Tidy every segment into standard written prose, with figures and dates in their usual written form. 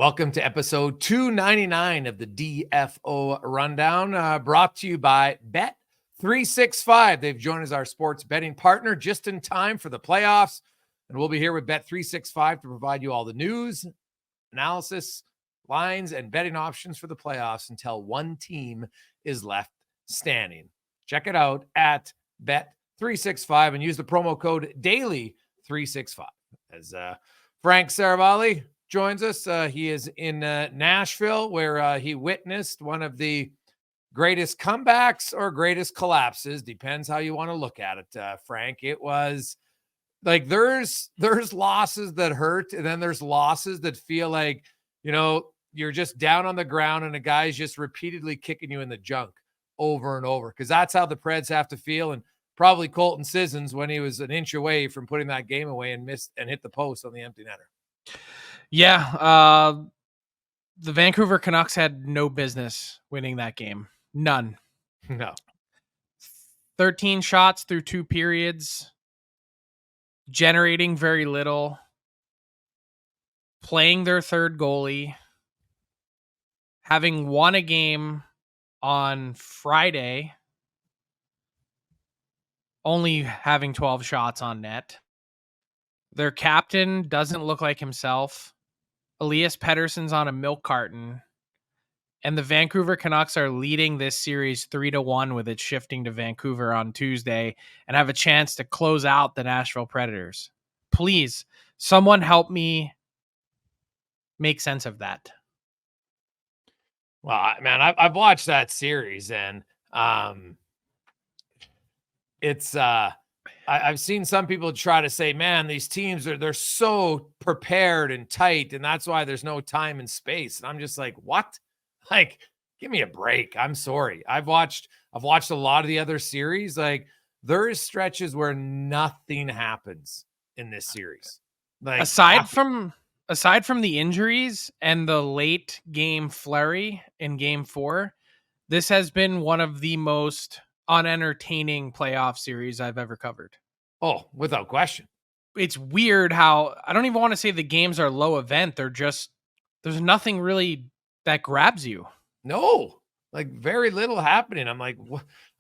Welcome to episode 299 of the DFO Rundown, brought to you by Bet365. They've joined as our sports betting partner just in time for the playoffs, and we'll be here with Bet365 to provide you all the news, analysis, lines, and betting options for the playoffs until one team is left standing. Check it out at Bet365 and use the promo code DAILY365. As Frank Saravalli joins us. He is in Nashville, where he witnessed one of the greatest comebacks or greatest collapses. Depends how you want to look at it, Frank. It was like there's losses that hurt, and then there's losses that feel like, you're just down on the ground and a guy's just repeatedly kicking you in the junk over and over, because that's how the Preds have to feel. And probably Colton Sissons when he was an inch away from putting that game away and missed and hit the post on the empty netter. Yeah, the Vancouver Canucks had no business winning that game. None. No. 13 shots through 2 periods, generating very little, playing their third goalie, having won a game on Friday, only having 12 shots on net. Their captain doesn't look like himself. Elias Pettersson's on a milk carton, and the Vancouver Canucks are leading this series 3-1 with it shifting to Vancouver on Tuesday and have a chance to close out the Nashville Predators. Please, someone help me make sense of that. Well, man, I've watched that series, and it's I've seen some people try to say, man, these teams they're so prepared and tight, and that's why there's no time and space. And I'm just like, what? Like, give me a break. I'm sorry. I've watched a lot of the other series. Like, there is stretches where nothing happens in this series. Like, aside from the injuries and the late game flurry in game 4, this has been one of the most unentertaining playoff series I've ever covered. Oh, without question. It's weird how I don't even want to say the games are low event. They're just, there's nothing really that grabs you. No, like very little happening. I'm like,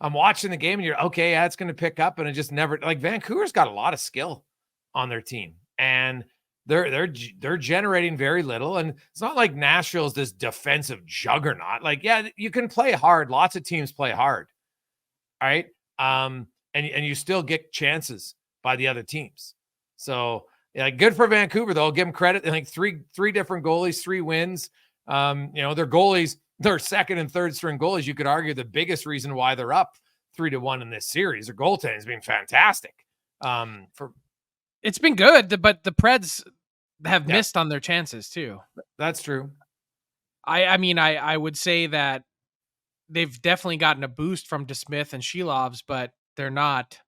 I'm watching the game and you're okay. Yeah, it's going to pick up. And it just never, like, Vancouver's got a lot of skill on their team, and they're generating very little. And it's not like Nashville's this defensive juggernaut. Like, yeah, you can play hard. Lots of teams play hard. All right. And you still get chances by the other teams. So, yeah, good for Vancouver, though. I'll give them credit. Like three different goalies, 3 wins. Their goalies, their second and third string goalies, you could argue the biggest reason why they're up 3-1 in this series. Their goaltending has been fantastic. It's been good, but the Preds have missed on their chances too. That's true. I mean, I would say that they've definitely gotten a boost from DeSmith and Shelovs, but they're not,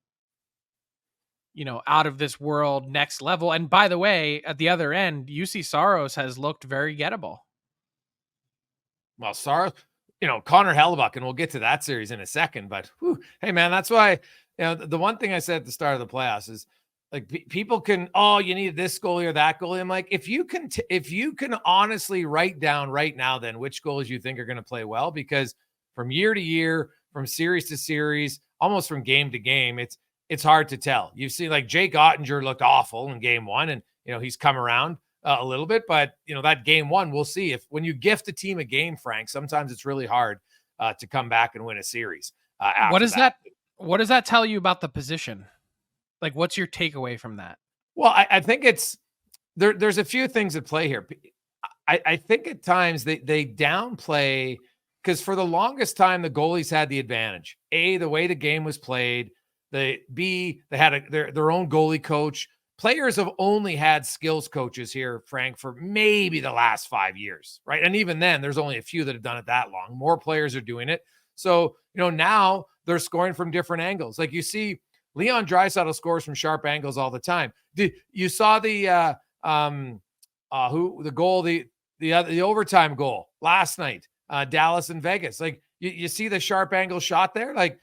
out of this world next level. And by the way, at the other end, UC Saros has looked very gettable. Well, Saros, Connor Hellebuyck, and we'll get to that series in a second, but hey, man, that's why, the one thing I said at the start of the playoffs is, like, people can, you need this goalie or that goalie. I'm like, if you can honestly write down right now, then which goalies you think are going to play well, because from year to year, from series to series, almost from game to game, it's hard to tell. You've seen, like, Jake Ottinger looked awful in game 1, and he's come around a little bit, but that game 1, we'll see. If when you gift a team a game, Frank, sometimes it's really hard to come back and win a series. What does that tell you about the position? Like, what's your takeaway from that? Well, I think it's there's a few things at play here. I think at times they downplay, because for the longest time the goalies had the advantage. A, the way the game was played. B, they had their own goalie coach. Players have only had skills coaches here, Frank, for maybe the last 5 years, right? And even then, there's only a few that have done it that long. More players are doing it. So, now they're scoring from different angles. Like, you see Leon Draisaitl scores from sharp angles all the time. You saw the overtime goal last night, Dallas and Vegas. Like, you see the sharp angle shot there. Like,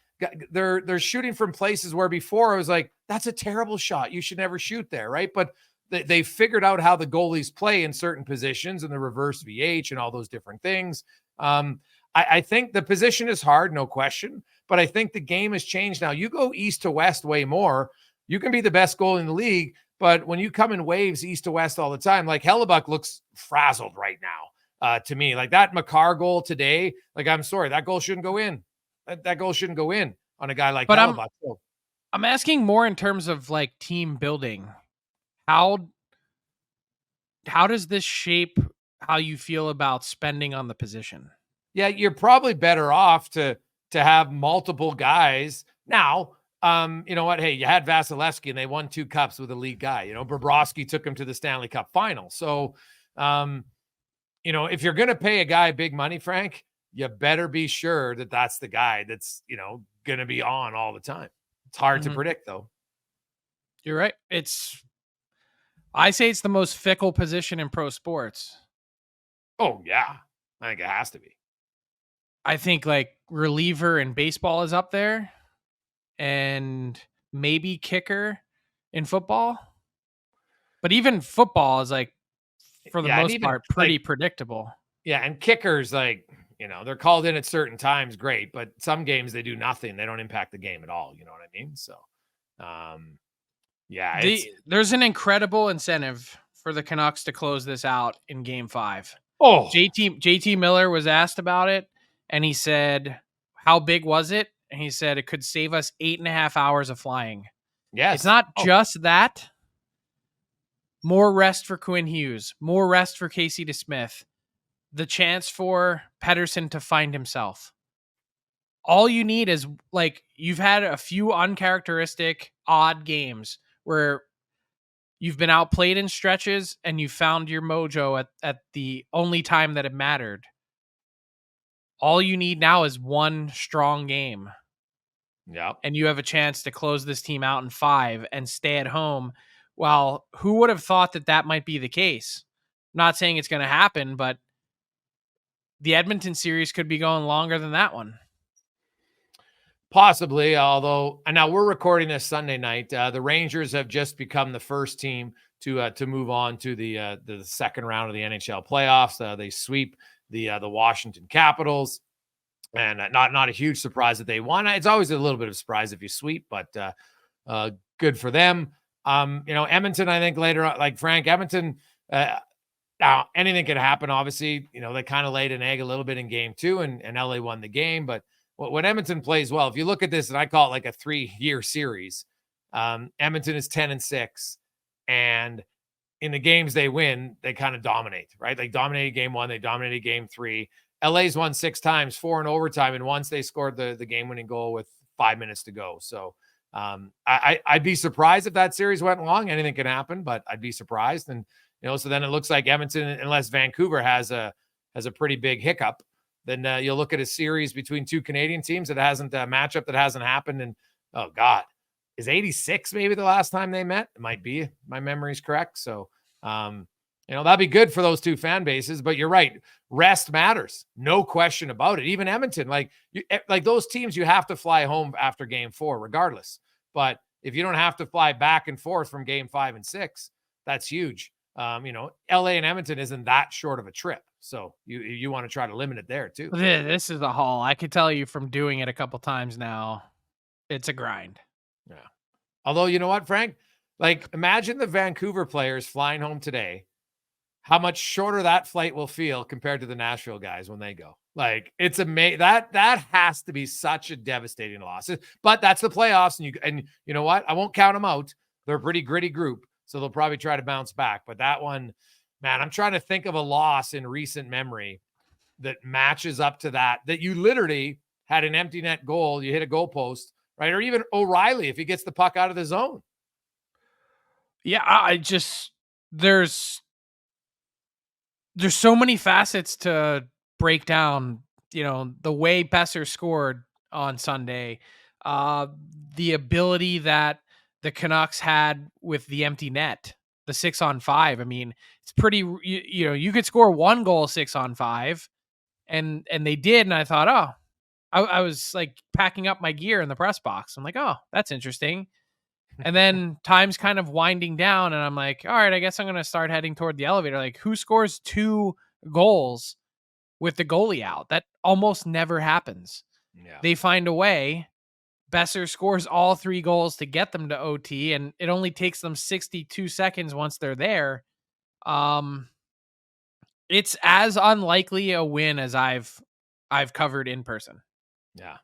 they're shooting from places where before I was like, that's a terrible shot. You should never shoot there, right? But they figured out how the goalies play in certain positions and the reverse VH and all those different things. I think the position is hard, no question, but I think the game has changed now. You go east to west way more. You can be the best goalie in the league, but when you come in waves east to west all the time, like Hellebuyck looks frazzled right now to me. Like that Makar goal today, like I'm sorry, that goal shouldn't go in. That goal shouldn't go in on a guy like Hellebuyck. I'm asking more in terms of like team building. How does this shape how you feel about spending on the position? Yeah, you're probably better off to have multiple guys. Now, you know what? Hey, you had Vasilevsky and they won 2 cups with a league guy. You know, Bobrovsky took him to the Stanley Cup final. So, you know, if you're going to pay a guy big money, Frank, you better be sure that that's the guy that's, you know, going to be on all the time. It's hard to predict, though. You're right. I say it's the most fickle position in pro sports. Oh, yeah. I think it has to be. I think like reliever in baseball is up there and maybe kicker in football. But even football is like, for the most part, pretty predictable. Yeah. And kickers, like, you know, they're called in at certain times. Great. But some games they do nothing. They don't impact the game at all. You know what I mean? So, yeah, there's an incredible incentive for the Canucks to close this out in Game 5. Oh, JT Miller was asked about it, and he said, "How big was it?" And he said it could save us 8.5 hours of flying. Yes, it's not just that. More rest for Quinn Hughes, more rest for Casey DeSmith, the chance for Pettersson to find himself. All you need is, like, you've had a few uncharacteristic, odd games where you've been outplayed in stretches and you found your mojo at the only time that it mattered. All you need now is one strong game. Yeah. And you have a chance to close this team out in 5 and stay at home. Well, who would have thought that might be the case? I'm not saying it's going to happen, but the Edmonton series could be going longer than that one. Possibly, although, and now we're recording this Sunday night. The Rangers have just become the first team to move on to the second round of the NHL playoffs. They sweep the Washington Capitals, and not a huge surprise that they won. It's always a little bit of a surprise if you sweep, but good for them. You know, Edmonton, I think later on, like Frank, Edmonton, now anything can happen. Obviously, you know, they kind of laid an egg a little bit in Game 2, and LA won the game, but when Edmonton plays well, if you look at this, and I call it like a 3-year series, Edmonton is 10-6, and in the games they win, they kind of dominate, right? They dominated Game 1, they dominated Game 3. LA's won 6 times, 4 in overtime, and once they scored the game-winning goal with 5 minutes to go. So I'd be surprised if that series went long. Anything can happen, but I'd be surprised. And you know, so then it looks like Edmonton, unless Vancouver has a pretty big hiccup, then you'll look at a series between 2 Canadian teams that hasn't a matchup that hasn't happened. And oh God, is 86 maybe the last time they met? It might be, my memory's correct. So, you know, that'd be good for those 2 fan bases, but you're right. Rest matters. No question about it. Even Edmonton, like those teams, you have to fly home after Game 4 regardless. But if you don't have to fly back and forth from Game 5 and 6, that's huge. You know, LA and Edmonton isn't that short of a trip. So you want to try to limit it there too. This is a haul. I could tell you from doing it a couple times now, it's a grind. Yeah. Although, you know what, Frank? Like, imagine the Vancouver players flying home today, how much shorter that flight will feel compared to the Nashville guys when they go. Like, it's amazing. That has to be such a devastating loss. But that's the playoffs, and you know what? I won't count them out. They're a pretty gritty group, so they'll probably try to bounce back. But that one, man, I'm trying to think of a loss in recent memory that matches up to that you literally had an empty net goal, you hit a goal post, right? Or even O'Reilly, if he gets the puck out of the zone. Yeah, there's so many facets to break down, you know, the way Besser scored on Sunday, the ability that the Canucks had with the empty net, the 6-on-5. I mean, it's pretty, you know, you could score 1 goal 6-on-5, and they did. And I thought, oh, I was like packing up my gear in the press box. I'm like, oh, that's interesting. And then time's kind of winding down, and I'm like, all right, I guess I'm going to start heading toward the elevator. Like, who scores 2 goals with the goalie out? That almost never happens. Yeah. They find a way. Besser scores all 3 goals to get them to OT, and it only takes them 62 seconds once they're there. It's as unlikely a win as I've covered in person. Yeah.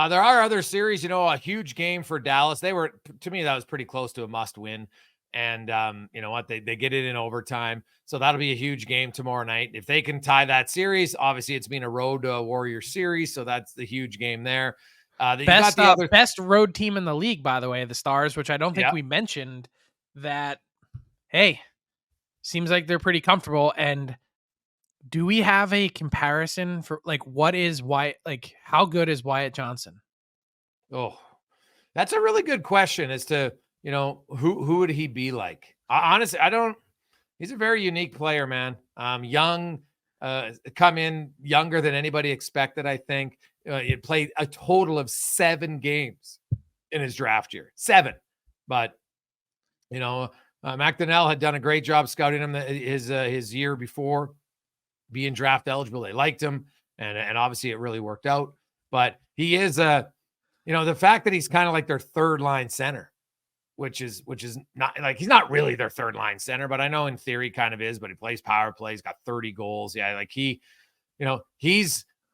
There are other series, a huge game for Dallas. To me, that was pretty close to a must win. And you know what? They get it in overtime. So that'll be a huge game tomorrow night. If they can tie that series, obviously it's been a road Warrior series. So that's the huge game there. Best road team in the league, by the way, the Stars, which I don't think we mentioned that. Hey, seems like they're pretty comfortable. And do we have a comparison for how good is Wyatt Johnston? Oh, that's a really good question as to, who would he be like? Honestly, he's a very unique player, man. Young, come in younger than anybody expected. I think he played a total of 7 games in his draft year, 7, but McDonnell had done a great job scouting him his year before being draft eligible. They liked him, and obviously it really worked out. But he is the fact that he's kind of like their third line center, which is not like, he's not really their third line center, but I know in theory kind of is. But he plays power play. He's got 30 goals. Yeah, like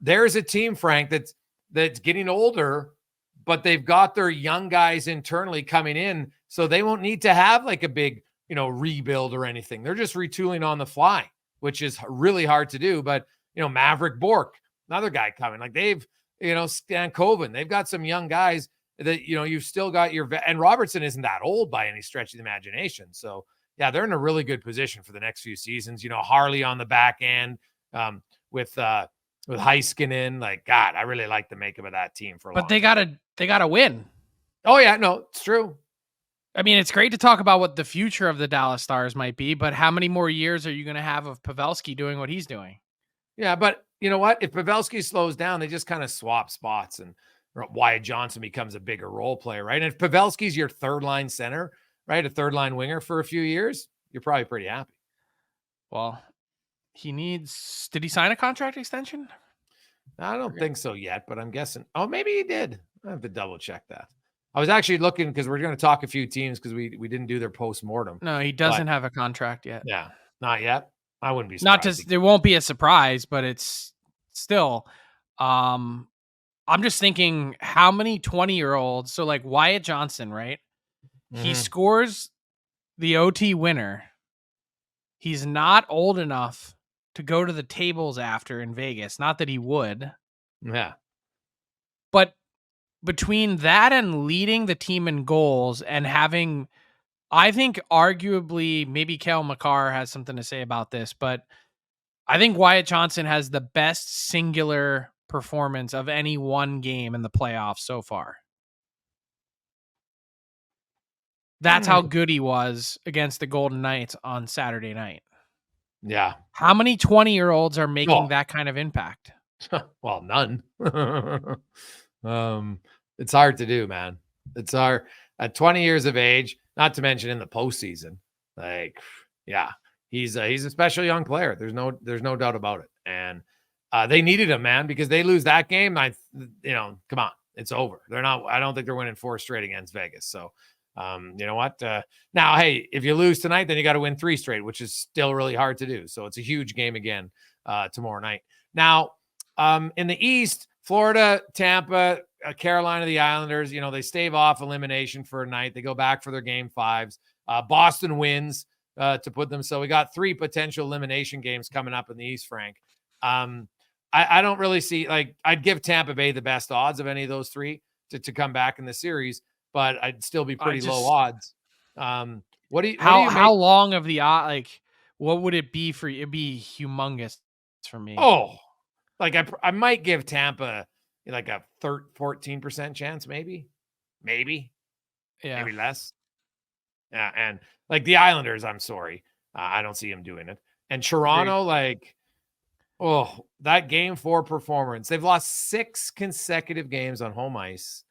there's a team, Frank, that's getting older, but they've got their young guys internally coming in, so they won't need to have like a big rebuild or anything. They're just retooling on the fly, which is really hard to do. But, Maverick Bork, another guy coming, like they've, Stan Coven, they've got some young guys that, you've still got and Robertson isn't that old by any stretch of the imagination. So yeah, they're in a really good position for the next few seasons. Harley on the back end, with Heiskanen, like, God, I really like the makeup of that team for a But long they gotta win. Oh yeah, no, it's true. I mean, it's great to talk about what the future of the Dallas Stars might be, but how many more years are you going to have of Pavelski doing what he's doing? Yeah, but you know what? If Pavelski slows down, they just kind of swap spots, and Wyatt Johnston becomes a bigger role player, right? And if Pavelski's your third line center, right, a third line winger for a few years, you're probably pretty happy. Well, did he sign a contract extension? I don't think so yet, but I'm guessing. Oh, maybe he did. I have to double check that. I was actually looking because we're going to talk a few teams because we didn't do their post-mortem. No, he doesn't have a contract yet. Yeah, not yet. I wouldn't be surprised. There won't be a surprise, but it's still, I'm just thinking how many 20-year-olds, so like Wyatt Johnston, right? Mm-hmm. He scores the OT winner. He's not old enough to go to the tables after in Vegas. Not that he would. Yeah. But between that and leading the team in goals and having, I think arguably, maybe Cale Makar has something to say about this, but I think Wyatt Johnston has the best singular performance of any one game in the playoffs so far. That's how good he was against the Golden Knights on Saturday night. Yeah. How many 20-year-olds are making that kind of impact? Well, none. It's hard to do, man. It's hard at 20 years of age, not to mention in the postseason. Like, yeah, he's a special young player. There's no doubt about it. And they needed him, man, because they lose that game. Come on, it's over. I don't think they're winning 4 straight against Vegas. So, you know what? Now, hey, if you lose tonight, then you got to win 3 straight, which is still really hard to do. So it's a huge game again tomorrow night. Now, in the East, Florida, Tampa, Carolina, the Islanders, they stave off elimination for a night. They go back for their game 5s. Boston wins to put them. So we got 3 potential elimination games coming up in the East, Frank. I don't really see, like, I'd give Tampa Bay the best odds of any of those 3 to come back in the series, but I'd still be pretty low odds. How long of the odd, like, what would it be for you? It'd be humongous for me. Oh, like I might give Tampa like a 14% chance, maybe, yeah, maybe less. Yeah, and like the Islanders, I'm sorry, I don't see him doing it. And Toronto, like, that game 4 performance, they've lost 6 consecutive games on home ice,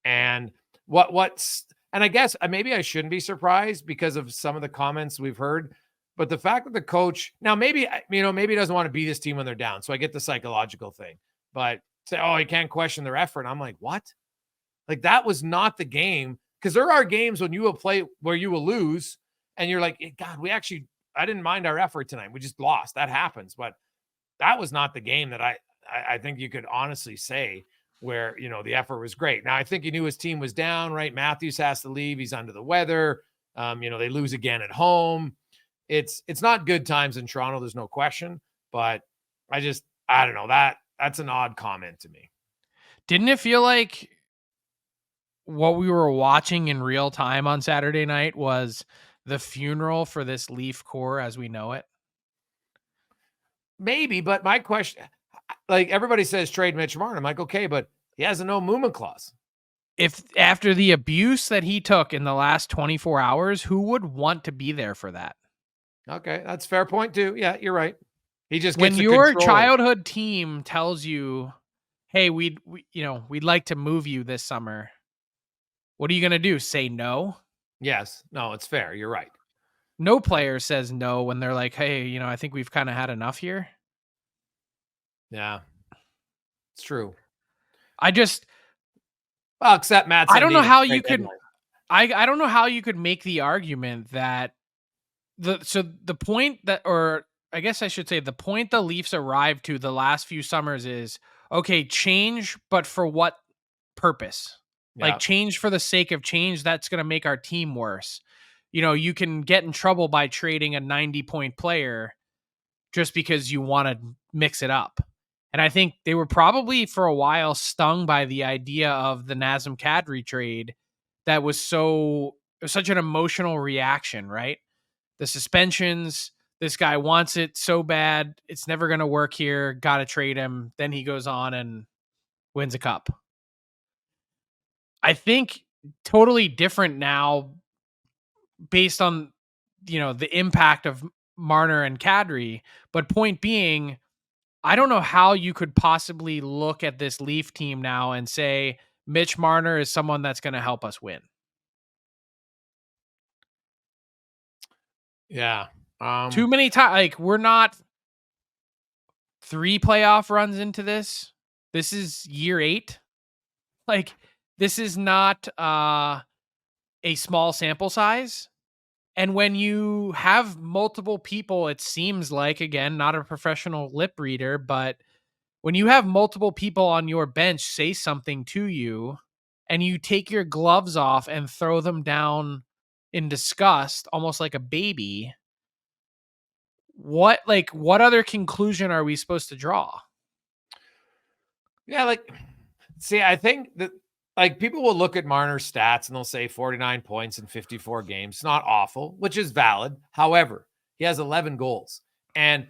and what's And I guess maybe I shouldn't be surprised because of some of the comments we've heard. But the fact that the coach now maybe he doesn't want to beat his team when they're down. So I get the psychological thing. But say, oh, you can't question their effort. I'm like, what? Like that was not the game. Because there are games when you will play where you will lose, and you're like, God, I didn't mind our effort tonight. We just lost. That happens. But that was not the game that I think you could honestly say where, the effort was great. Now, I think he knew his team was down, right? Matthews has to leave. He's under the weather. They lose again at home. It's not good times in Toronto. There's no question. But I don't know. That's an odd comment to me. Didn't it feel like what we were watching in real time on Saturday night was the funeral for this Leaf core as we know it? Maybe, but my question, like everybody says, trade Mitch Marner. I'm like, okay, but he has a no movement clause. If after the abuse that he took in the last 24 hours, who would want to be there for that? Okay, that's a fair point too. Yeah, you're right. He just when gets your control. Childhood team tells you, "Hey, we'd like to move you this summer." What are you going to do? Say no? Yes. No, it's fair. You're right. No player says no when they're like, "Hey, I think we've kind of had enough here." Yeah. It's true. Except Matt. I don't know how you could. I don't know how you could make the argument that the point that, or I guess I should say, the point the Leafs arrived to the last few summers is okay, change, but for what purpose? Yeah. Like change for the sake of change. That's going to make our team worse. You can get in trouble by trading a 90-point player just because you want to mix it up. And I think they were probably for a while stung by the idea of the Nazem Kadri trade that was such an emotional reaction, right? The suspensions, this guy wants it so bad, it's never going to work here, got to trade him. Then he goes on and wins a cup. I think totally different now based on, the impact of Marner and Kadri. But point being, I don't know how you could possibly look at this Leaf team now and say Mitch Marner is someone that's going to help us win. Yeah. Too many times. Like, we're not 3 playoff runs into this. This is year 8. Like, this is not a small sample size. And when you have multiple people, it seems like, again, not a professional lip reader, but when you have multiple people on your bench say something to you and you take your gloves off and throw them down in disgust, almost like a baby, what other conclusion are we supposed to draw? Yeah, see, I think that people will look at Marner's stats and they'll say 49 points in 54 games. It's not awful, which is valid. However, he has 11 goals. And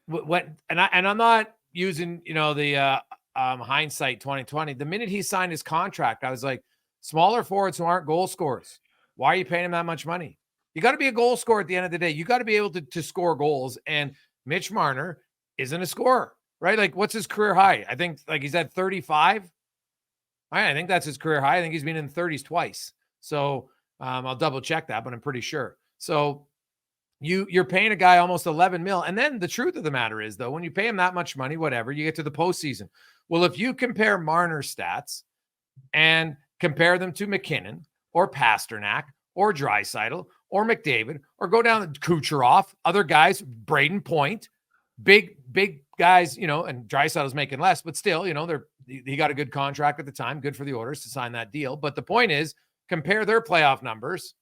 I'm not using, the hindsight 2020. The minute he signed his contract, I was like, smaller forwards who aren't goal scorers, why are you paying him that much money? You got to be a goal scorer at the end of the day. You got to be able to score goals. And Mitch Marner isn't a scorer, right? What's his career high? I think he's at 35. I think that's his career high. I think he's been in the 30s twice. So I'll double check that, but I'm pretty sure. So you're paying a guy almost 11 mil. And then the truth of the matter is, though, when you pay him that much money, whatever, you get to the postseason. Well, if you compare Marner's stats and compare them to McKinnon or Pasternak or Draisaitl or McDavid, or go down to Kucherov, other guys, Braden Point, big guys, and Draisaitl's making less, but still, he got a good contract at the time. Good for the Oilers to sign that deal. But the point is, compare their playoff numbers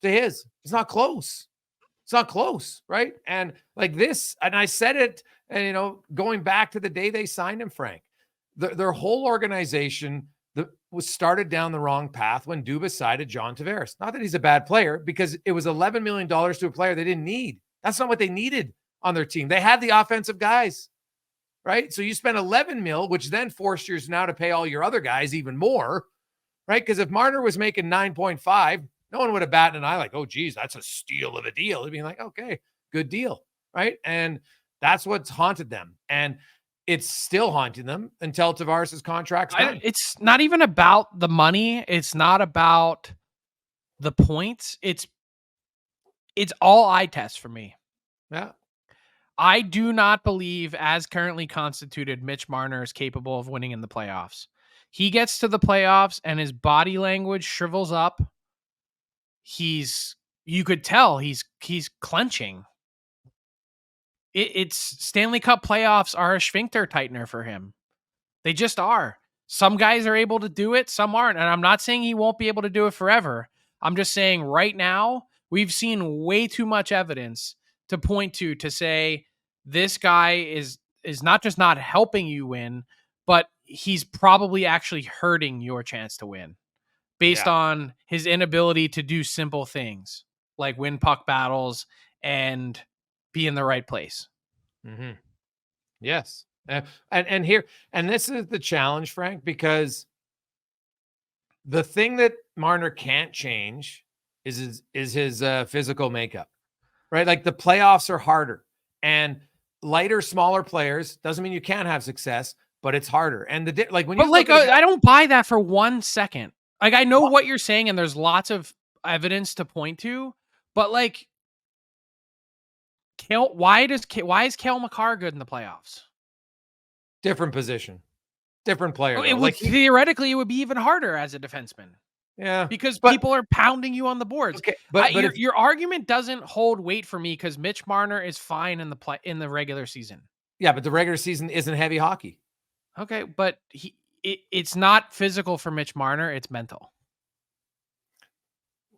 to his. It's not close. It's not close, right? And this, and I said it, and going back to the day they signed him, Frank, their whole organization was started down the wrong path when Dubas sided John Tavares. Not that he's a bad player, because it was $11 million to a player they didn't need. That's not what they needed on their team. They had the offensive guys, right? So you spent 11 mil, which then forced you now to pay all your other guys even more, right? Because if Marner was making 9.5, no one would have batted an eye like, oh, geez, that's a steal of a deal. It'd be like, okay, good deal, right? And that's what's haunted them. And it's still haunting them until Tavares' contract's done. It's not even about the money. It's not about the points, it's all eye test for me. Yeah. I do not believe, as currently constituted, Mitch Marner is capable of winning in the playoffs. He gets to the playoffs and his body language shrivels up. You could tell he's clenching. It's Stanley Cup playoffs are a sphincter tightener for him. They just are. Some guys are able to do it, some aren't. And I'm not saying he won't be able to do it forever. I'm just saying right now, we've seen way too much evidence to point to say this guy is not just not helping you win, but he's probably actually hurting your chance to win based on his inability to do simple things like win puck battles and be in the right place. Mm-hmm. Yes. And here, and this is the challenge, Frank, because the thing that Marner can't change is his physical makeup, right? Like the playoffs are harder, and lighter, smaller players doesn't mean you can't have success, but it's harder. And I don't buy that for 1 second. Like, I know what you're saying, and there's lots of evidence to point to, but like, why is Cale Makar good in the playoffs? Different position, different player. Theoretically, it would be even harder as a defenseman. Yeah, because people are pounding you on the boards. Okay, your argument doesn't hold weight for me because Mitch Marner is fine in the regular season. Yeah, but the regular season isn't heavy hockey. Okay, but it's not physical for Mitch Marner; it's mental.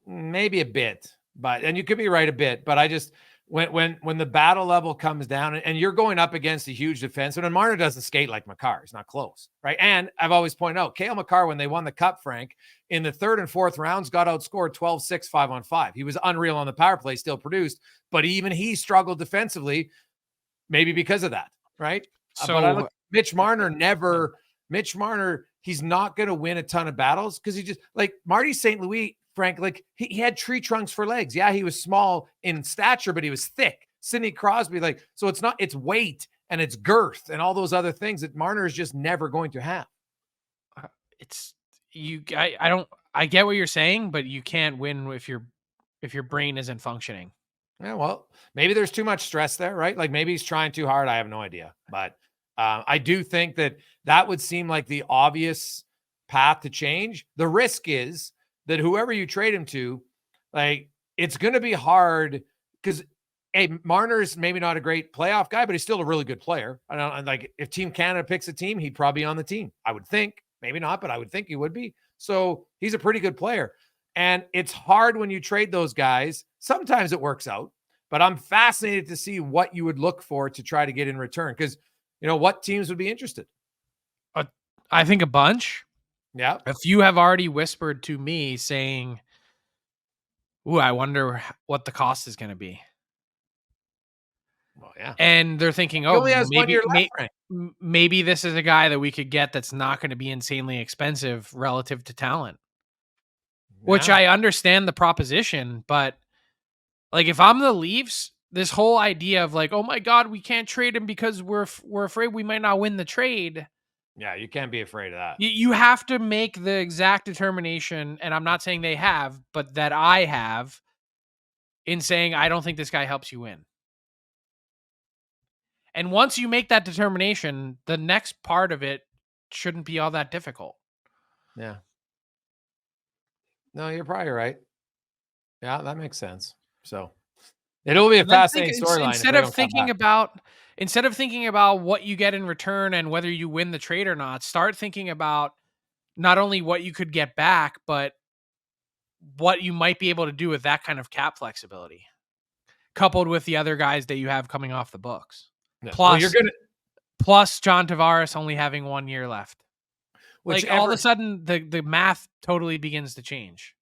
Maybe a bit, and you could be right a bit, but I just when the battle level comes down and you're going up against a huge defenseman, and Marner doesn't skate like Makar, he's not close, right? And I've always pointed out, Cale Makar, when they won the Cup, Frank, in the third and fourth rounds, got outscored 12-6, 5-on-5. He was unreal on the power play, still produced, but even he struggled defensively, maybe because of that, right? So Mitch Marner, he's not going to win a ton of battles because he just, like Marty St. Louis, Frank, like he had tree trunks for legs. Yeah, he was small in stature, but he was thick. Sidney Crosby, so it's weight and it's girth and all those other things that Marner is just never going to have. I get what you're saying, but you can't win if your brain isn't functioning. Yeah, well, maybe there's too much stress there, right? Like maybe he's trying too hard. I have no idea, but I do think that would seem like the obvious path to change. The risk is that whoever you trade him to, like, it's going to be hard because, hey, Marner's maybe not a great playoff guy, but he's still a really good player. I don't like if Team Canada picks a team, he'd probably be on the team. I would think, maybe not, but I would think he would be. So he's a pretty good player. And it's hard when you trade those guys. Sometimes it works out, but I'm fascinated to see what you would look for to try to get in return. Because, what teams would be interested? I think a bunch. Yeah. A few have already whispered to me saying, "Ooh, I wonder what the cost is going to be." Well, yeah. And they're thinking, maybe this is a guy that we could get that's not going to be insanely expensive relative to talent. Yeah. Which I understand the proposition, but like if I'm the Leafs, this whole idea of like, oh my God, we can't trade him because we're afraid we might not win the trade. Yeah, you can't be afraid of that. You have to make the exact determination, and I'm not saying they have, but that I have, in saying I don't think this guy helps you win. And once you make that determination, the next part of it shouldn't be all that difficult. Yeah. No, you're probably right. Yeah, that makes sense. So it'll be a fascinating storyline. Instead of thinking about what you get in return and whether you win the trade or not, start thinking about not only what you could get back, but what you might be able to do with that kind of cap flexibility, coupled with the other guys that you have coming off the books. Yeah. Plus John Tavares only having 1 year left. All of a sudden, the math totally begins to change.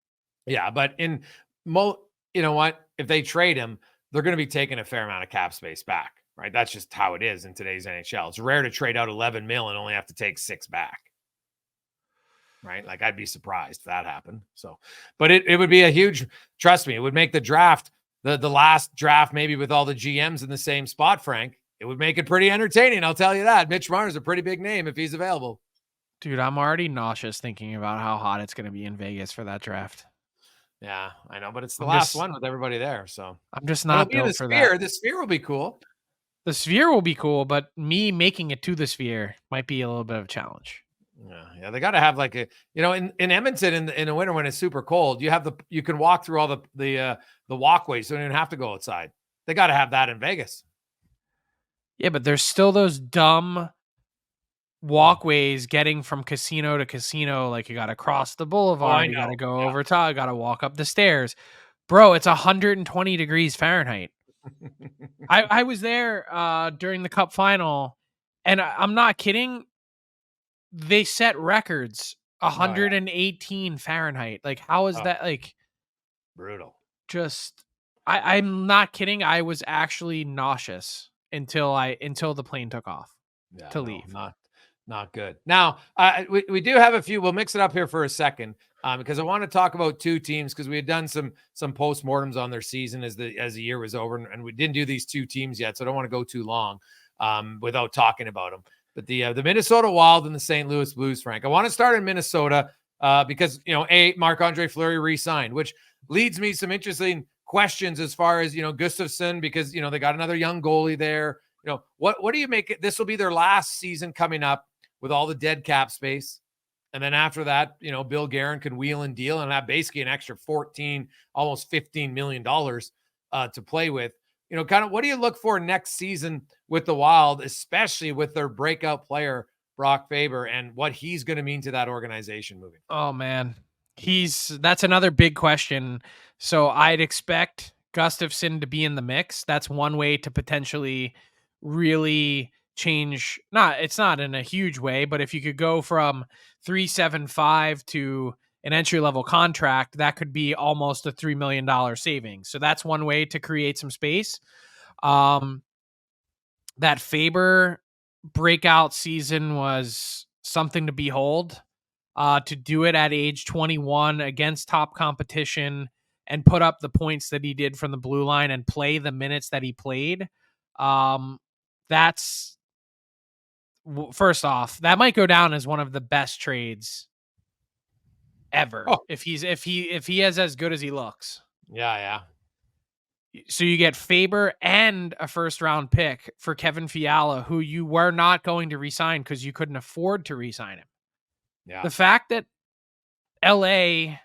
Yeah, but you know what? If they trade him, they're going to be taking a fair amount of cap space back, right? That's just how it is in today's NHL. It's rare to trade out 11 mil and only have to take 6 back, right? Like I'd be surprised if that happened. So, but it would be a huge. Trust me, it would make the draft the last draft maybe with all the GMs in the same spot. Frank, it would make it pretty entertaining. I'll tell you that. Mitch Marner's a pretty big name if he's available. Dude, I'm already nauseous thinking about how hot it's going to be in Vegas for that draft. Yeah, I know, but it's the I'm last just one with everybody there, so. I'm just But it'll not be in the built for that. Sphere. The Sphere will be cool. The Sphere will be cool, but me making it to the Sphere might be a little bit of a challenge. Yeah, they got to have like a, in Edmonton in the winter when it's super cold, you can walk through all the walkways, so you don't even have to go outside. They got to have that in Vegas. Yeah, but there's still those dumb walkways getting from casino to casino. Like you got to cross the boulevard, you got to go over top, you got to walk up the stairs. Bro, it's 120 degrees Fahrenheit. I was there during the Cup final, and I'm not kidding. They set records 118 Fahrenheit. Like, how is that like brutal? Just I'm not kidding. I was actually nauseous until the plane took off to leave. Not good. Now, we do have a few. We'll mix it up here for a second because I want to talk about two teams because we had done some postmortems on their season as the year was over, and we didn't do these two teams yet, so I don't want to go too long without talking about them. But the Minnesota Wild and the St. Louis Blues, Frank. I want to start in Minnesota because Marc-Andre Fleury re-signed, which leads me some interesting questions as far as Gustafsson, because they got another young goalie there. What do you make it? This will be their last season coming up with all the dead cap space. And then after that, Bill Guerin can wheel and deal and have basically an extra 14, almost $15 million to play with. Kind of what do you look for next season with the Wild, especially with their breakout player, Brock Faber, and what he's going to mean to that organization moving? Oh, man. That's another big question. So I'd expect Gustafsson to be in the mix. That's one way to potentially really change. It's not in a huge way, but if you could go from 375 to an entry level contract, that could be almost a $3 million savings. So that's one way to create some space. That Faber breakout season was something to behold. To do it at age 21 against top competition and put up the points that he did from the blue line and play the minutes that he played. That's first off, that might go down as one of the best trades ever. If he is as good as he looks. Yeah. So you get Faber and a first round pick for Kevin Fiala, who you were not going to re-sign because you couldn't afford to re-sign him. Yeah. The fact that LA,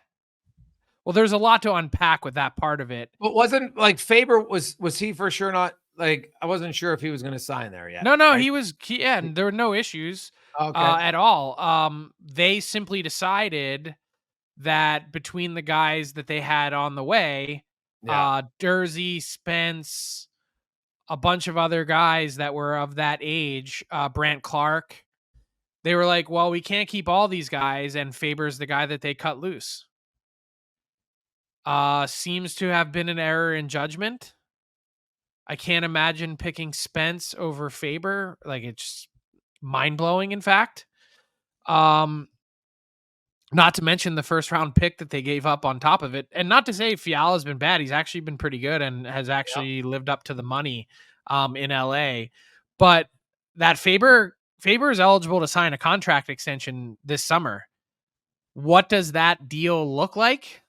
well, there's a lot to unpack with that part of it. But wasn't like Faber was he for sure not like, I wasn't sure if he was going to sign there yet. No, right? He was, and there were no issues at all. They simply decided that between the guys that they had on the way, Dursey, Spence, a bunch of other guys that were of that age, Brant Clark, they were like, well, we can't keep all these guys, and Faber's the guy that they cut loose. Seems to have been an error in judgment. I can't imagine picking Spence over Faber. Like, it's mind-blowing, in fact. Not to mention the first-round pick that they gave up on top of it. And not to say Fiala's been bad. He's actually been pretty good and has actually lived up to the money in LA. But that Faber is eligible to sign a contract extension this summer. What does that deal look like?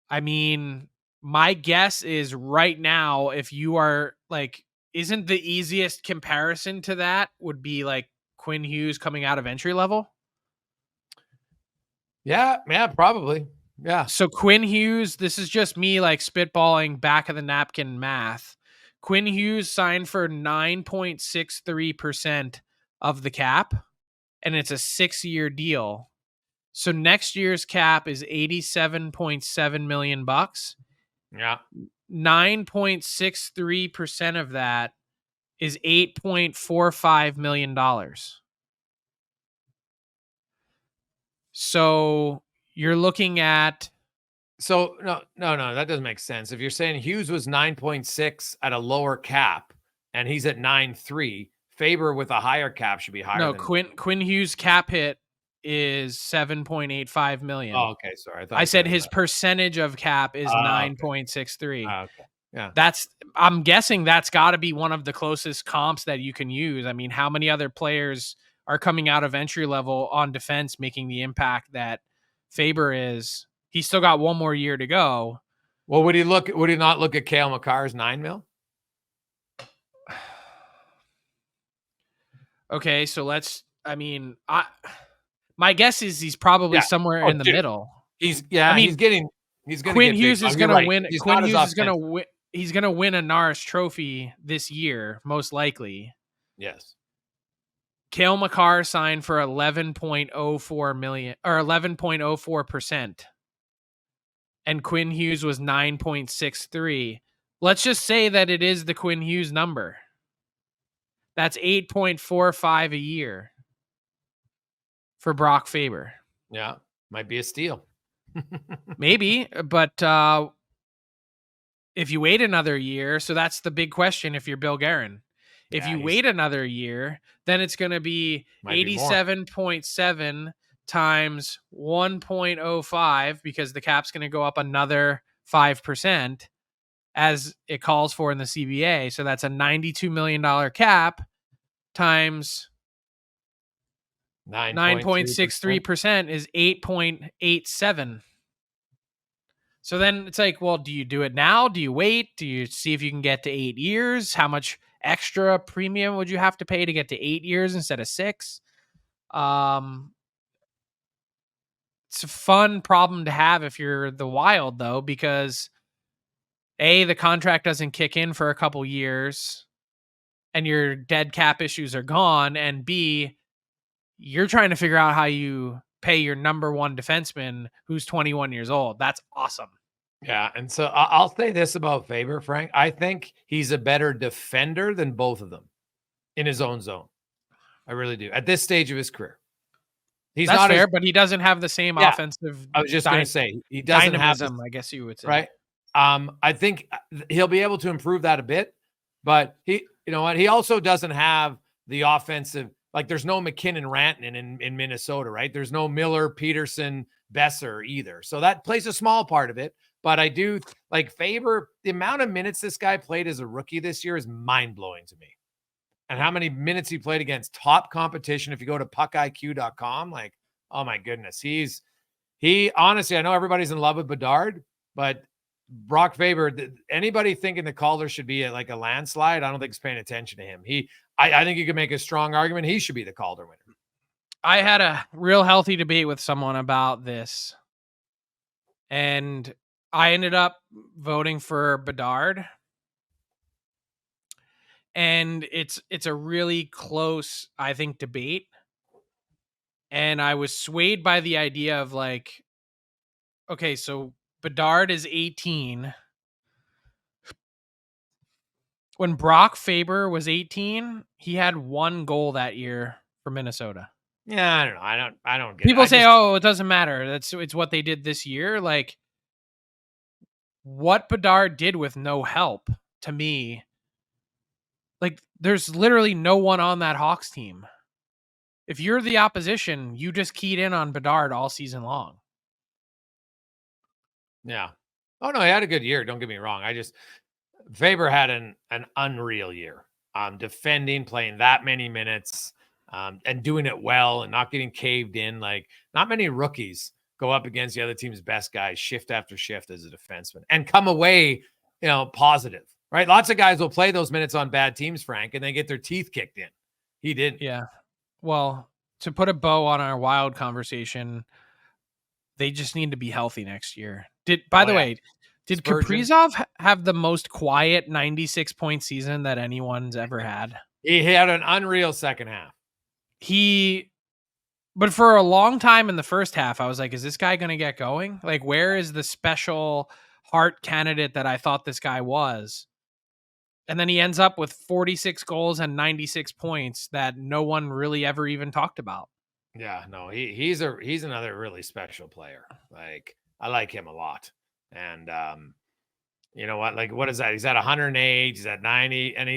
I mean, my guess is right now, if you are like, isn't the easiest comparison to that would be like Quinn Hughes coming out of entry level? Yeah, probably. Yeah. So Quinn Hughes, this is just me like spitballing back of the napkin math. Quinn Hughes signed for 9.63% of the cap, and it's a 6-year deal. So next year's cap is $87.7 million. Yeah. 9.63% of that is $8.45 million. So you're looking at. So no, that doesn't make sense. If you're saying Hughes was 9.6 at a lower cap and he's at 9.3, Faber with a higher cap should be higher. No, Quinn Hughes cap hit is 7.85 million. Oh, okay. Sorry. I said his percentage of cap is 9.63. Okay. Yeah. I'm guessing that's got to be one of the closest comps that you can use. I mean, how many other players are coming out of entry level on defense making the impact that Faber is? He's still got one more year to go. Well, would he not look at Cale Makar's $9 million? Okay, so my guess is he's probably somewhere in the middle. He's going Quinn to Hughes is going to win. Quinn Hughes is going to win. He's going to win a Norris Trophy this year, most likely. Yes. Cale Makar signed for 11.04 million or 11.04%. And Quinn Hughes was 9.63. Let's just say that it is the Quinn Hughes number. That's 8.45 a year for Brock Faber. Yeah, might be a steal. Maybe, but if you wait another year, so that's the big question if you're Bill Guerin. If you wait another year, then it's going to be 87.7 times 1.05 because the cap's going to go up another 5% as it calls for in the CBA. So that's a $92 million cap times 9.63% is 8.87. So then it's like, well, do you do it now? Do you wait? Do you see if you can get to 8 years? How much extra premium would you have to pay to get to 8 years instead of 6? It's a fun problem to have if you're the Wild, though, because A, the contract doesn't kick in for a couple years and your dead cap issues are gone. And B, you're trying to figure out how you pay your number one defenseman who's 21 years old. That's awesome. Yeah. And so I'll say this about Faber, Frank. I think he's a better defender than both of them in his own zone. I really do. At this stage of his career. That's not fair, but he doesn't have the same offensive. I was just going to say he doesn't dynamism, I guess you would say. Right. I think he'll be able to improve that a bit, but he also doesn't have the offensive. Like there's no McKinnon Rantanen in Minnesota, right? There's no Miller, Peterson, Besser either. So that plays a small part of it. But I do like Faber. The amount of minutes this guy played as a rookie this year is mind-blowing to me. And how many minutes he played against top competition. If you go to puckiq.com, like, oh my goodness. He honestly, I know everybody's in love with Bedard, but Brock Faber, anybody thinking the Calder should be like a landslide, I don't think is paying attention to him. I think you could make a strong argument he should be the Calder winner. I had a real healthy debate with someone about this, and I ended up voting for Bedard. And it's a really close, I think, debate. And I was swayed by the idea of like, okay, so Bedard is 18. When Brock Faber was 18, he had 1 goal that year for Minnesota. Yeah, I don't know. I don't get People say, oh, it doesn't matter. It's what they did this year. Like what Bedard did with no help, to me, like there's literally no one on that Hawks team. If you're the opposition, you just keyed in on Bedard all season long. Yeah. Oh no, he had a good year. Don't get me wrong. Faber had an unreal year. Defending, playing that many minutes, and doing it well and not getting caved in. Like not many rookies go up against the other team's best guys shift after shift as a defenseman and come away, positive, right? Lots of guys will play those minutes on bad teams, Frank, and they get their teeth kicked in. He didn't. Yeah. Well, to put a bow on our Wild conversation, they just need to be healthy next year. By the way, did Kaprizov have the most quiet 96-point season that anyone's ever had? He had an unreal second half. But for a long time in the first half, I was like, is this guy going to get going? Like, where is the special Hart candidate that I thought this guy was? And then he ends up with 46 goals and 96 points that no one really ever even talked about. Yeah, no, he's another really special player. Like, I like him a lot. And you know what? Like, what is that? He's at 108, he's at 90, and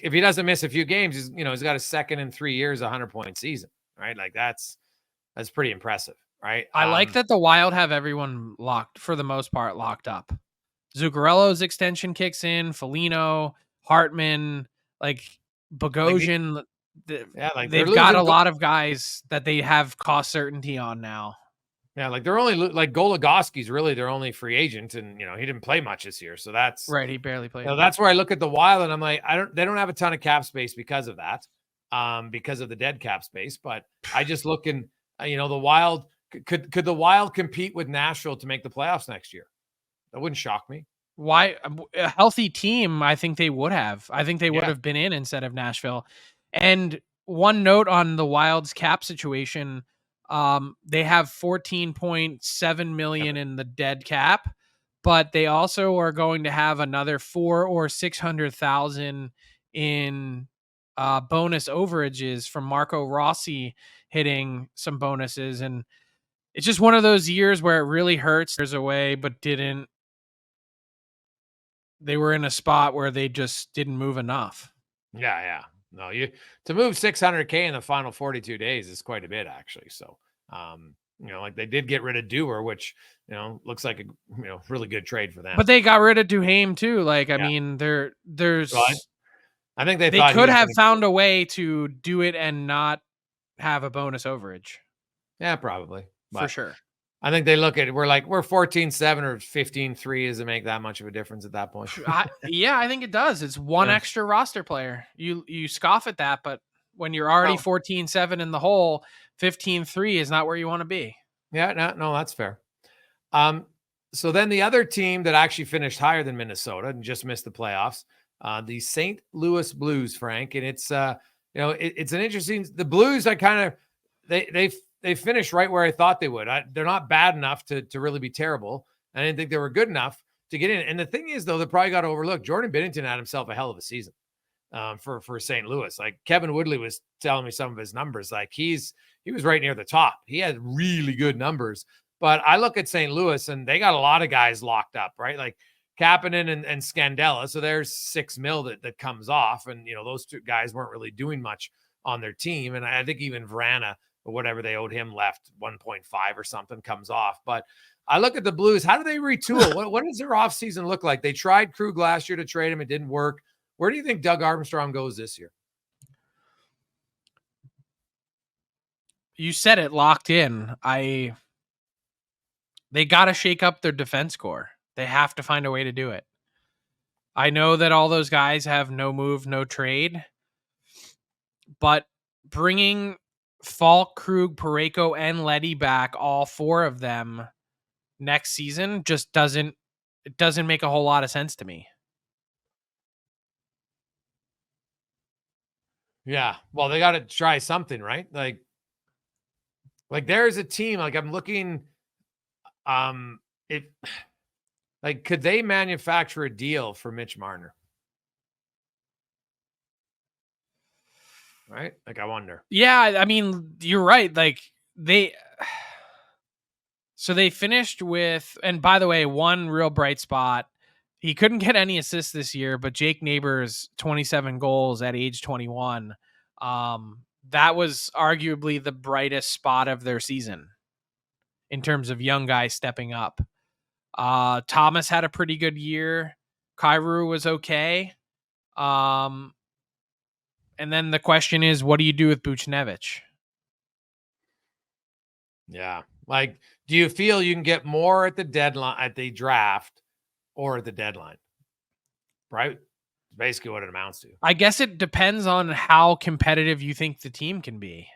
if he doesn't miss a few games, he's got a second in 3 years, 100-point season, right? Like that's pretty impressive, right? I like that the Wild have everyone locked, for the most part, locked up. Zuccarello's extension kicks in, Foligno, Hartman, like Bogosian. They've got a lot of guys that they have cost certainty on now. Yeah, like they're only like Goligoski's really their only free agent, and he didn't play much this year, so that's Right, he barely played. that's where I look at the Wild, and I'm like, they don't have a ton of cap space because of that, because of the dead cap space. But I just look in, the Wild could the Wild compete with Nashville to make the playoffs next year? That wouldn't shock me. Why a healthy team? I think they would have. I think they would Yeah. have been in instead of Nashville. And one note on the Wild's cap situation, they have 14.7 million in the dead cap, but they also are going to have another 400 or 600,000 in bonus overages from Marco Rossi hitting some bonuses, and it's just one of those years where it really hurts. There's away, but didn't. They were in a spot where they just didn't move enough. Yeah. No, to move 600K in the final 42 days is quite a bit, actually. So, like they did get rid of Dewar, which, looks like a, really good trade for them. But they got rid of Duhaime too. Like, I Yeah. mean, there's, Well, I think they could have found a way to do it and not have a bonus overage. Yeah, probably. For sure. I think they look at it. We're 14-7 or 15-3. Does it make that much of a difference at that point? Yeah, I think it does. It's one extra roster player. You scoff at that, but when you're already 14-7 in the hole, 15-3 is not where you want to be. Yeah, no, that's fair. So then the other team that actually finished higher than Minnesota and just missed the playoffs, the St. Louis Blues, Frank, and it's it's an interesting. The Blues, I kind of they finished right where I thought they would. They're not bad enough to really be terrible. I didn't think they were good enough to get in. And the thing is, though, they probably got overlooked. Jordan Binnington had himself a hell of a season for St. Louis. Like Kevin Woodley was telling me some of his numbers. Like he was right near the top. He had really good numbers. But I look at St. Louis, and they got a lot of guys locked up, right? Like Kapanen and Scandella. So there's $6 million that comes off. And, those two guys weren't really doing much on their team. And I think even Vrana, or whatever they owed him left, 1.5 or something, comes off. But I look at the Blues. How do they retool? What does their offseason look like? They tried Krug last year to trade him. It didn't work. Where do you think Doug Armstrong goes this year? You said it, locked in. They got to shake up their defense core. They have to find a way to do it. I know that all those guys have no move, no trade, but bringing Falk, Krug, Parayko, and Leddy back, all four of them next season, just doesn't make a whole lot of sense to me. Yeah, well, they got to try something, right? Like there's a team. Like I'm looking, could they manufacture a deal for Mitch Marner? Right? Like I wonder. Yeah, I mean, you're right. Like they finished with, and by the way, one real bright spot. He couldn't get any assists this year, but Jake Neighbors, 27 goals at age 21. That was arguably the brightest spot of their season in terms of young guys stepping up. Thomas had a pretty good year. Kyrou was okay. And then the question is, what do you do with Buchnevich? Yeah. Like, do you feel you can get more at the deadline, at the draft, or at the deadline? Right? Basically what it amounts to. I guess it depends on how competitive you think the team can be.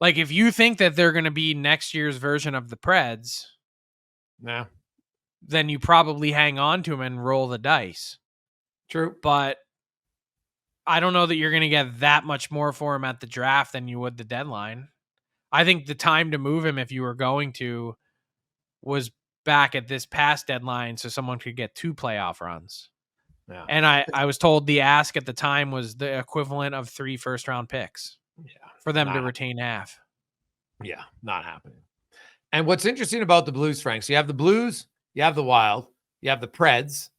Like, if you think that they're going to be next year's version of the Preds, then you probably hang on to them and roll the dice. True. But I don't know that you're going to get that much more for him at the draft than you would the deadline. I think the time to move him, if you were going to, was back at this past deadline so someone could get 2 playoff runs. Yeah. And I was told the ask at the time was the equivalent of 3 first-round picks for them to retain half. Yeah, not happening. And what's interesting about the Blues, Frank, so you have the Blues, you have the Wild, you have the Preds.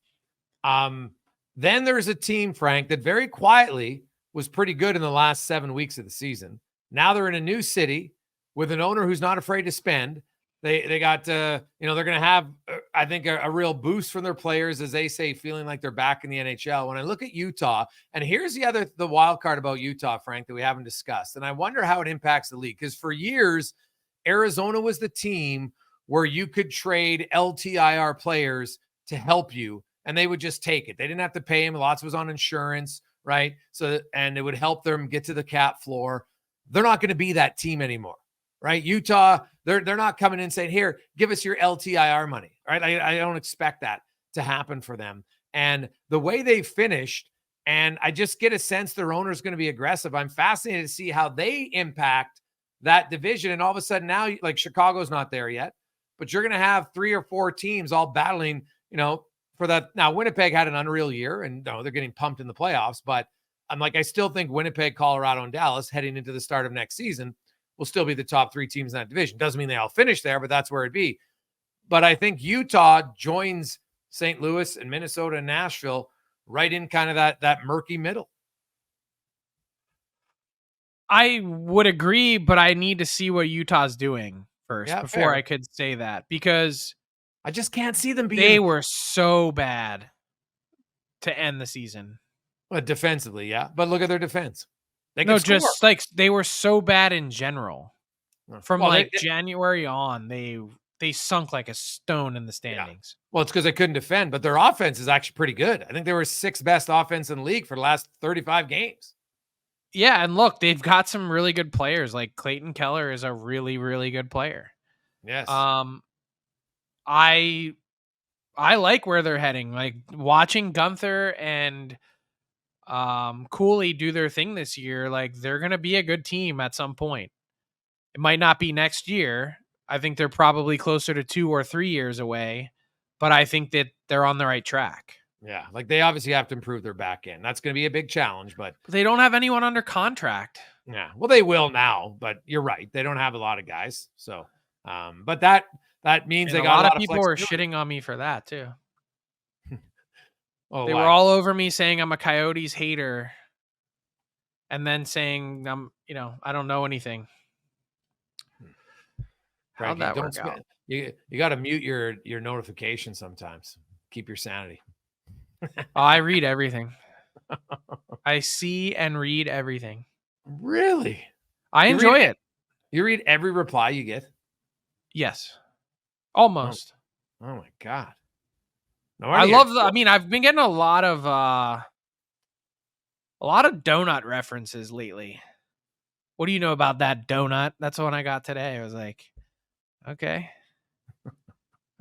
Then there's a team, Frank, that very quietly was pretty good in the last 7 weeks of the season. Now they're in a new city with an owner who's not afraid to spend. They got, they're going to have, I think, a real boost from their players, as they say, feeling like they're back in the NHL. When I look at Utah, and here's the wild card about Utah, Frank, that we haven't discussed. And I wonder how it impacts the league. Because for years, Arizona was the team where you could trade LTIR players to help you, and they would just take it. They didn't have to pay him. Lots was on insurance, right? So, and it would help them get to the cap floor. They're not going to be that team anymore, right? Utah, they're not coming in saying, here, give us your LTIR money, right? I don't expect that to happen for them. And the way they finished, and I just get a sense their owner is going to be aggressive. I'm fascinated to see how they impact that division. And all of a sudden now, like, Chicago's not there yet, but you're going to have 3 or 4 teams all battling, for that. Now, Winnipeg had an unreal year, and they're getting pumped in the playoffs, but I still think Winnipeg, Colorado, and Dallas heading into the start of next season will still be the top 3 teams in that division. Doesn't mean they all finish there, but that's where it'd be. But I think Utah joins St. Louis and Minnesota and Nashville right in kind of that murky middle. I would agree, but I need to see what Utah's doing first before fair. I could say that, because I just can't see them being. They were so bad to end the season. Well, defensively, yeah. But look at their defense. Just like they were so bad in general. From January on, they sunk like a stone in the standings. Yeah. Well, it's because they couldn't defend, but their offense is actually pretty good. I think they were 6th best offense in the league for the last 35 games. Yeah, and look, they've got some really good players. Like Clayton Keller is a really, really good player. Yes. I like where they're heading. Like watching Gunther and Cooley do their thing this year, like they're going to be a good team at some point. It might not be next year. I think they're probably closer to 2 or 3 years away, but I think that they're on the right track. Yeah, like they obviously have to improve their back end. That's going to be a big challenge, but they don't have anyone under contract. Yeah, well, they will now, but you're right. They don't have a lot of guys. So, but that means they got a lot of people were shitting on me for that too. They were all over me saying I'm a Coyotes hater, and then saying I don't know anything. How'd that work out? You got to mute your notifications sometimes. Keep your sanity. I read everything. I see and read everything. Really? I enjoy it. You read every reply you get? Yes. Almost. Oh my God. No, I've been getting a lot of donut references lately. What do you know about that donut? That's the one I got today. I was like, okay.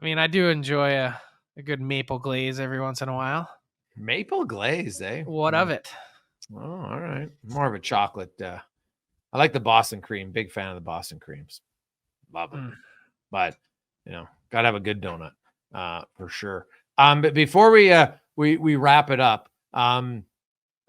I do enjoy a good maple glaze every once in a while. Maple glaze, eh? What of it? Oh, all right. More of a chocolate. I like the Boston cream. Big fan of the Boston creams. Love them. But, got to have a good donut for sure. But before we wrap it up, and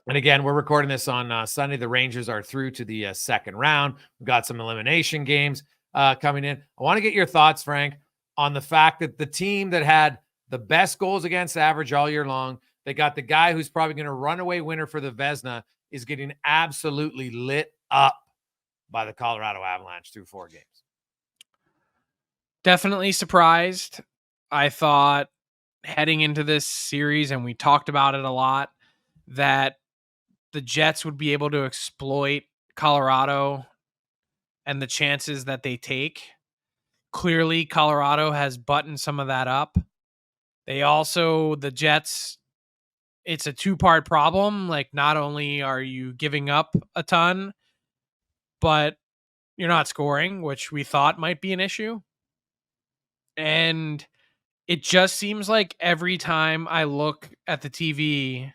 again, we're recording this on Sunday. The Rangers are through to the second round. We've got some elimination games coming in. I want to get your thoughts, Frank, on the fact that the team that had the best goals against average all year long, they got the guy who's probably going to runaway winner for the Vezina, is getting absolutely lit up by the Colorado Avalanche through 4 games. Definitely surprised. I thought heading into this series, and we talked about it a lot, that the Jets would be able to exploit Colorado and the chances that they take. Clearly, Colorado has buttoned some of that up. The Jets, it's a 2-part problem. Like, not only are you giving up a ton, but you're not scoring, which we thought might be an issue. And it just seems like every time I look at the TV,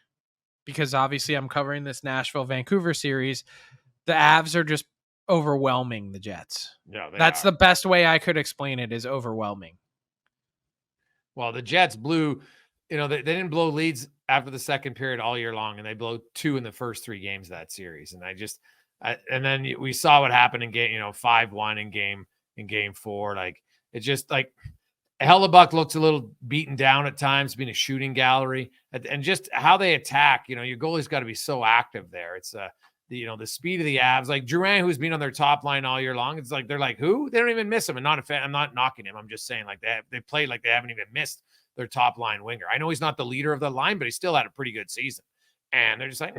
because obviously I'm covering this Nashville-Vancouver series, the Avs are just overwhelming the Jets. Yeah, that's the best way I could explain it, is overwhelming. Well, the Jets blew, they didn't blow leads after the second period all year long, and they blew 2 in the first 3 games of that series. And and then we saw what happened in game, 5-1 in game 4. Like, it's just like Hellebuyck looks a little beaten down at times, being a shooting gallery, and just how they attack. Your goalie's got to be so active there. It's the speed of the Avs, like Drouin, who's been on their top line all year long. It's like they're like, who? They don't even miss him. And not a fan. I'm not knocking him. I'm just saying, like, they played like they haven't even missed their top line winger. I know he's not the leader of the line, but he still had a pretty good season. And they're just like,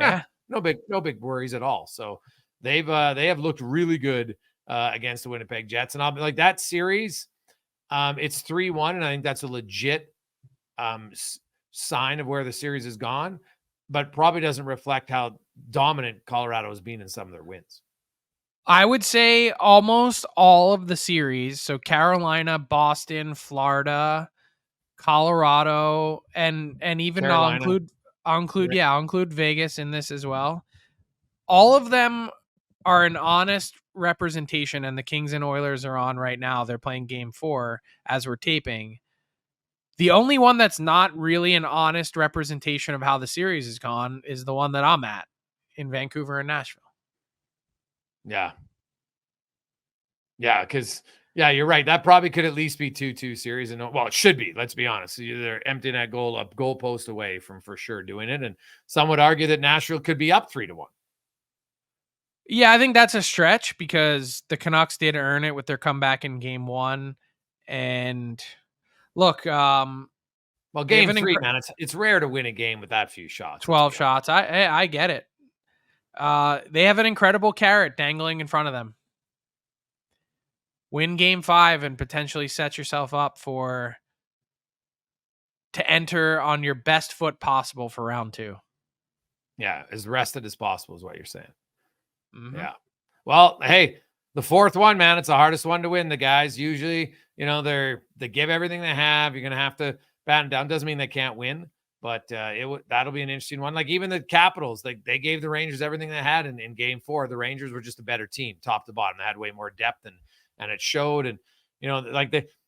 no big worries at all. So they have looked really good against the Winnipeg Jets. And I'll be like, that series, it's 3-1, and I think that's a legit sign of where the series has gone, but probably doesn't reflect how dominant Colorado has been in some of their wins. I would say almost all of the series. So Carolina, Boston, Florida, Colorado, and even Carolina. I'll include Vegas in this as well. All of them are an honest representation, and the Kings and Oilers are on right now. They're playing game 4 as we're taping. The only one that's not really an honest representation of how the series has gone is the one that I'm at in Vancouver and Nashville. Yeah. Yeah, because you're right. That probably could at least be 2-2 series. And well, it should be. Let's be honest. They're emptying that goal up goalpost away from for sure doing it. And some would argue that Nashville could be up 3-1. Yeah, I think that's a stretch because the Canucks did earn it with their comeback in game 1. And look, well, game 3, man, it's rare to win a game with that few shots. 12 shots. I get it. They have an incredible carrot dangling in front of them. Win game 5 and potentially set yourself up to enter on your best foot possible for round 2. Yeah, as rested as possible is what you're saying. Mm-hmm. Yeah. Well, hey, the 4th one, man, it's the hardest one to win. The guys usually, they give everything they have. You're going to have to batten down. Doesn't mean they can't win, but that'll be an interesting one. Like even the Capitals, they gave the Rangers everything they had in game 4. The Rangers were just a better team, top to bottom. They had way more depth and it showed. And,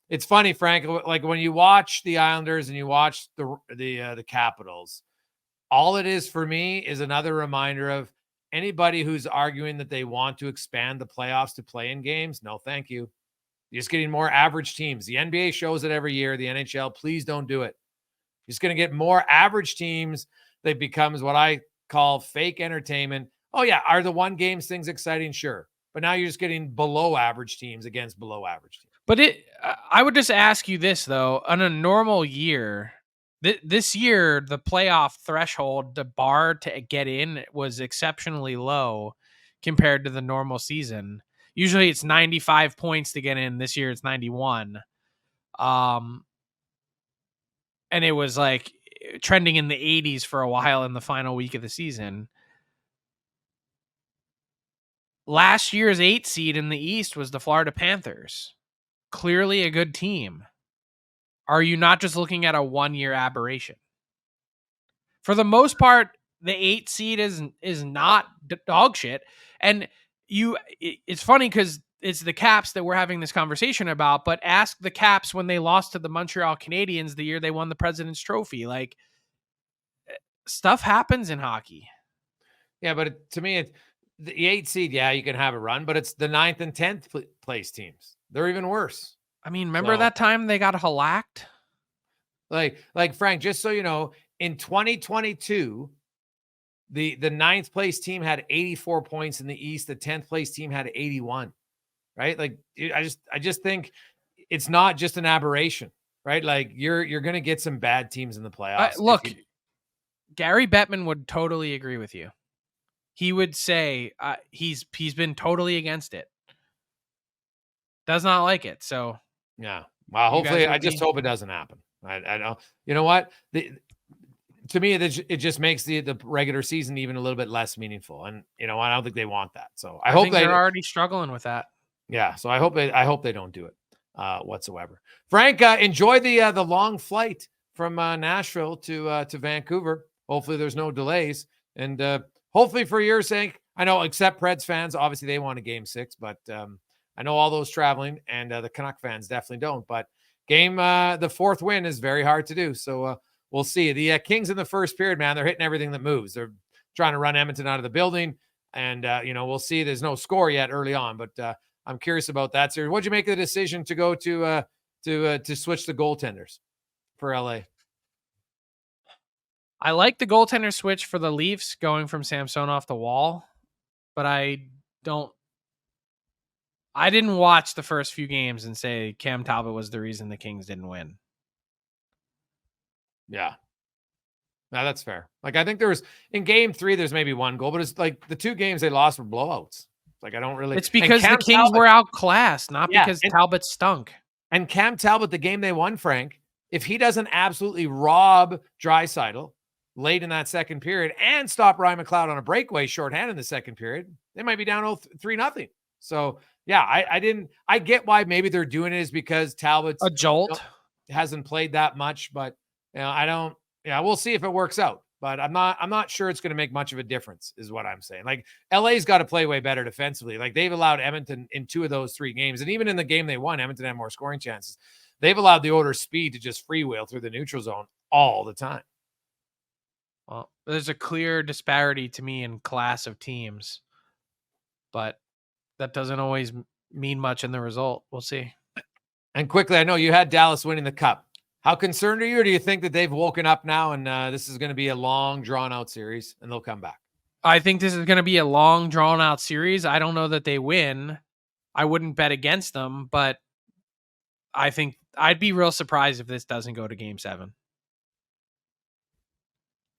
it's funny, Frank, like when you watch the Islanders and you watch the Capitals, all it is for me is another reminder of anybody who's arguing that they want to expand the playoffs to play in games. No, thank you. You're just getting more average teams. The NBA shows it every year. The NHL, please don't do it. You're just going to get more average teams. That becomes what I call fake entertainment. Oh yeah. Are the one games things exciting? Sure. But now you're just getting below average teams against below average teams. But I would just ask you this though, on a normal year, this year, the playoff threshold, the bar to get in was exceptionally low compared to the normal season. Usually it's 95 points to get in. This year it's 91. And it was like trending in the 80s for a while in the final week of the season. Last year's 8 seed in the East was the Florida Panthers. Clearly a good team. Are you not just looking at a 1-year aberration? For the most part, the 8 seed is not dog shit. And it's funny because it's the Caps that we're having this conversation about, but ask the Caps when they lost to the Montreal Canadiens the year they won the President's Trophy. Like, stuff happens in hockey. Yeah, but to me, the 8 seed, yeah, you can have a run, but it's the 9th and 10th place teams. They're even worse. I mean, remember that time they got shellacked? Like Frank, just so you know, in 2022, the 9th place team had 84 points in the East. The 10th place team had 81, right? Like, I just think it's not just an aberration, right? Like you're going to get some bad teams in the playoffs. Look, Gary Bettman would totally agree with you. He would say he's been totally against it. Does not like it. So yeah. Well, hopefully, I just hope it doesn't happen. I don't. You know what? To me, it just makes the regular season even a little bit less meaningful, and I don't think they want that. So I hope they're already struggling with that. Yeah. So I hope they don't do it whatsoever. Frank, enjoy the long flight from Nashville to Vancouver. Hopefully, there's no delays, and hopefully for your sake, I know except Preds fans, obviously they want a game 6, but I know all those traveling, and the Canuck fans definitely don't. But the 4th win is very hard to do. So we'll see. The Kings in the first period, man, they're hitting everything that moves. They're trying to run Edmonton out of the building, and we'll see. There's no score yet early on, but I'm curious about that series. What'd you make of the decision to go to switch the goaltenders for LA? I like the goaltender switch for the Leafs going from Samsonov to Wall, but I didn't watch the first few games and say Cam Talbot was the reason the Kings didn't win. Yeah. No, that's fair. Like, I think there was in game 3, there's maybe one goal, but it's like the 2 games they lost were blowouts. Like, I don't really. It's because the Kings were outclassed, not because Talbot stunk. And Cam Talbot, the game they won, Frank, if he doesn't absolutely rob Draisaitl late in that second period and stop Ryan McLeod on a breakaway shorthand in the second period, they might be down 3-0. So, yeah, I get why maybe they're doing it is because Talbot's a jolt hasn't played that much, but we'll see if it works out. But I'm not sure it's going to make much of a difference, is what I'm saying. Like, LA's got to play way better defensively. Like, they've allowed Edmonton in 2 of those 3 games. And even in the game they won, Edmonton had more scoring chances. They've allowed the Oilers speed to just freewheel through the neutral zone all the time. Well, there's a clear disparity to me in class of teams, but that doesn't always mean much in the result. We'll see. And quickly, I know you had Dallas winning the Cup. How concerned are you, or do you think that they've woken up now and this is going to be a long, drawn-out series and they'll come back? I think this is going to be a long, drawn-out series. I don't know that they win. I wouldn't bet against them, but I think I'd be real surprised if this doesn't go to Game 7.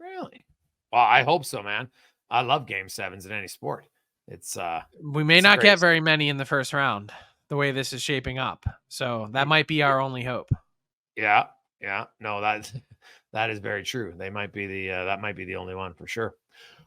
Really? Well, I hope so, man. I love Game 7s in any sport. It's we may not get very many in the first round, the way this is shaping up. So that might be our only hope. Yeah. No, that is very true. They might be that might be the only one for sure.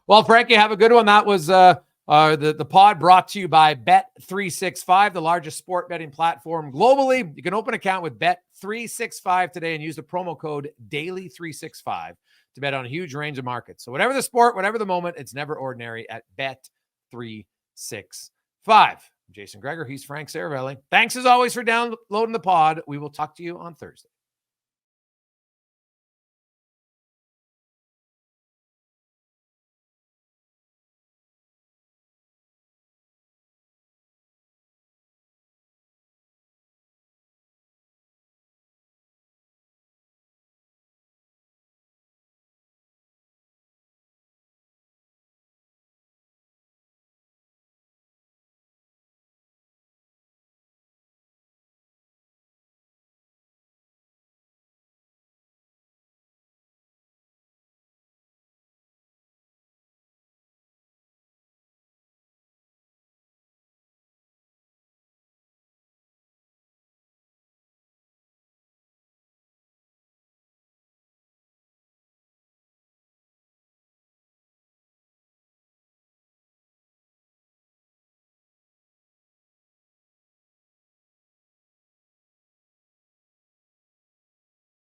Well, Frankie, have a good one. That was the pod brought to you by Bet365, the largest sport betting platform globally. You can open an account with Bet365 today and use the promo code DAILY365 to bet on a huge range of markets. So whatever the sport, whatever the moment, it's never ordinary at Bet365. I'm Jason Gregor. He's Frank Saravelli. Thanks as always for downloading the pod. We will talk to you on Thursday.